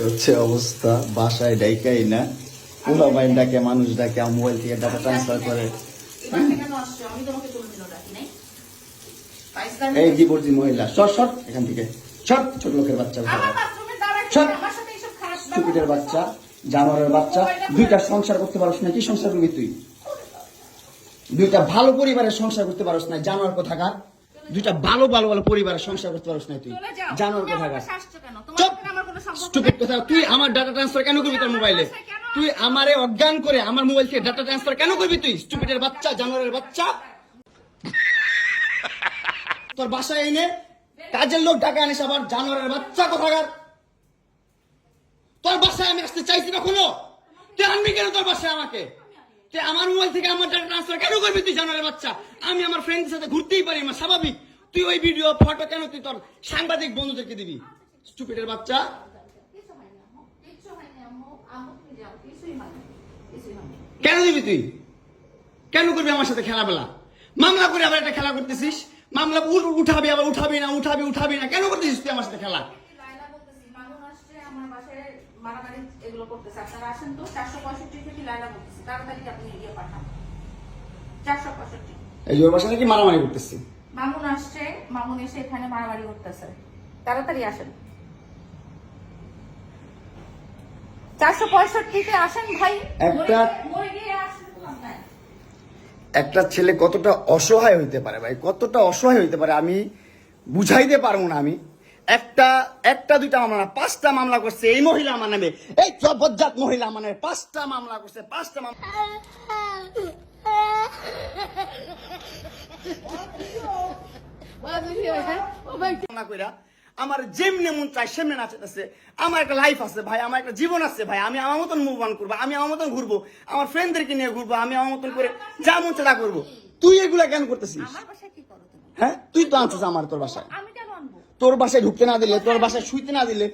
হচ্ছে অবস্থা। বাসায় ডাইকাই না, পোলা বাইন ডাকে, মানুষ ডাকে, মোবাইল থেকে ডাটা ট্রান্সফার করে। এই ডিভোর্সি মহিলা, সর সর এখান থেকে, সর। ছোট লোকের বাচ্চা, সর। স্টুপিডের বাচ্চা, জানোয়ারের বাচ্চা। দুইটা সংসার করতে পারছ না, কি সংসার করবি তুই? দুইটা ভালো পরিবারের সংসার করতে পারছ না, জানোয়ার কোথাকার। দুইটা ভালো ভালো ভালো পরিবারের সংসার করতে পারছ না তুই, জানোয়ার কোথাকার। স্টুপিড কথা। তুই আমার ডাটা ট্রান্সফার কেন করবি তোর মোবাইলে? তুই আমারে অজ্ঞান করে আমার মোবাইল থেকে ডাটা ট্রান্সফার কেন করবি তুই? স্টুপিডের বাচ্চা, জানোয়ারের বাচ্চা। তোর বাসায় এনে কাজের লোক ডাকা আনিস আবার, জানোয়ারের বাচ্চা কোথাকার। তোর বাসায় আমি আসতে চাইছি কখনো? তুই আনবি কেন তোর বাসায় আমাকে? তুই আমার মোবাইল থেকে আমার ডাটা ট্রান্সফার কেন করবি তুই, জানোয়ারের বাচ্চা? আমি আমার ফ্রেন্ডের সাথে ঘুরতেই পারি না, স্বাভাবিক। তুই ওই ভিডিও ফটো কেন তুই তোর সাংবাদিক বন্ধুদেরকে দিবি? স্টুপিডের বাচ্চা। কেন দিবি তুই? কেন করবি আমার সাথে খেলাবেলা? মামলা করে আবার একটা খেলা করতেছিস। মামলা উঠাবি, আবার উঠাবি না, কেন করতেছিস তুই আমার সাথে খেলা? এই ওর বাসায় নাকি মারামারি করতেছি। মামুন আসছে, মামুন এসে এখানে মারামারি করতেছে, তাড়াতাড়ি আসেন। 465-তে আসেন ভাই। একটা ছেলে কতটা অসহায় হইতে পারে ভাই, কতটা অসহায় হইতে পারে আমি বুঝাইতে পারবো না। আমি একটা দুইটা মামলা না, 5টা মামলা করছে এই মহিলা আমার নামে। এই জবরদস্ত মহিলা আমার নামে 5টা মামলা করছে, 5টা মামলা। আমার যেমনি মন চাই সেমনি নাচতেছে। আমার একটা লাইফ আছে ভাই, আমার একটা জীবন আছে ভাই। আমি আমার মতন মুভ অন করবো, আমি আমার মতন ঘুরবো, আমার ফ্রেন্ডদেরকে নিয়ে ঘুরবো, আমি আমার মতন করে যা মন চাই তা করবো। তুই এগুলা কেন করতেছিস? হ্যাঁ, তুই তো আনছিস আমার তোর বাসায়। তোর বাসায় ঢুকতে না দিলে, তোর বাসায় শুইতে না দিলে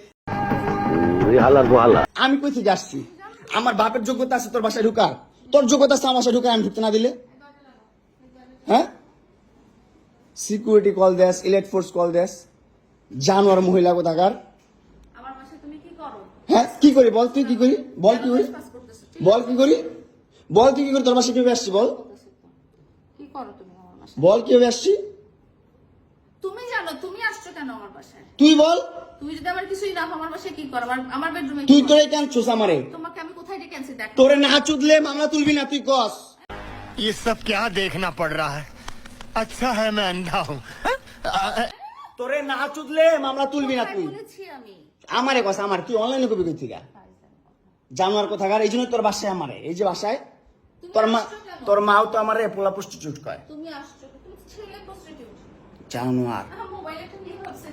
আমি কই থেকে আসছি? আমার বাপের যোগ্যতা আছে তোর বাসায় ঢুকার? তোর যোগ্যতা আছে আমার বাসায় ঢুকার, আমি ঢুকতে না দিলে? হ্যাঁ, সিকিউরিটি কল দেস, ইলেট ফোর্স কল দেস, জানোয়ার মহিলা কোথাকার। হ্যাঁ, কি করি বল? তুই কি করি বল? কি করি বল? কি করি বল? তুই কি করি? তোর বাসায় কিভাবে আসছি বল? বল কিভাবে আসছি? তুমি জানো তুমি আসছো কেন আমার বাসায়? তুই বল। তুমি যদি আমার কিছুই না আমার বাসায় কি করো? আমার বেডরুমে তুই তোরে কেন ছুস আমারে? তোমাকে আমি কোথায় ডেকে আনছি দেখ। তোরে না চুদলে মামলা তুলবি না তুই কস। ये सब क्या देखना पड़ रहा है? अच्छा है मैं अंधा हूँ। তোরে না চুদলে মামলা তুলবি না তুই। বলেছি আমি। আমারে কস, আমার তুই অনলাইনে কবি কই থেকে? জানোয়ার কোথাকার। এই জন্য তোর বাসায় আমারে, এই যে বাসায় তোর মাও তো আমারে পোলা প্রস্টিটিউট কয়। তুমি আসছো, তুমি ছেলে প্রস্টিটিউট। জানোয়ার। মোবাইলে একটা নিয়ে ভাবছে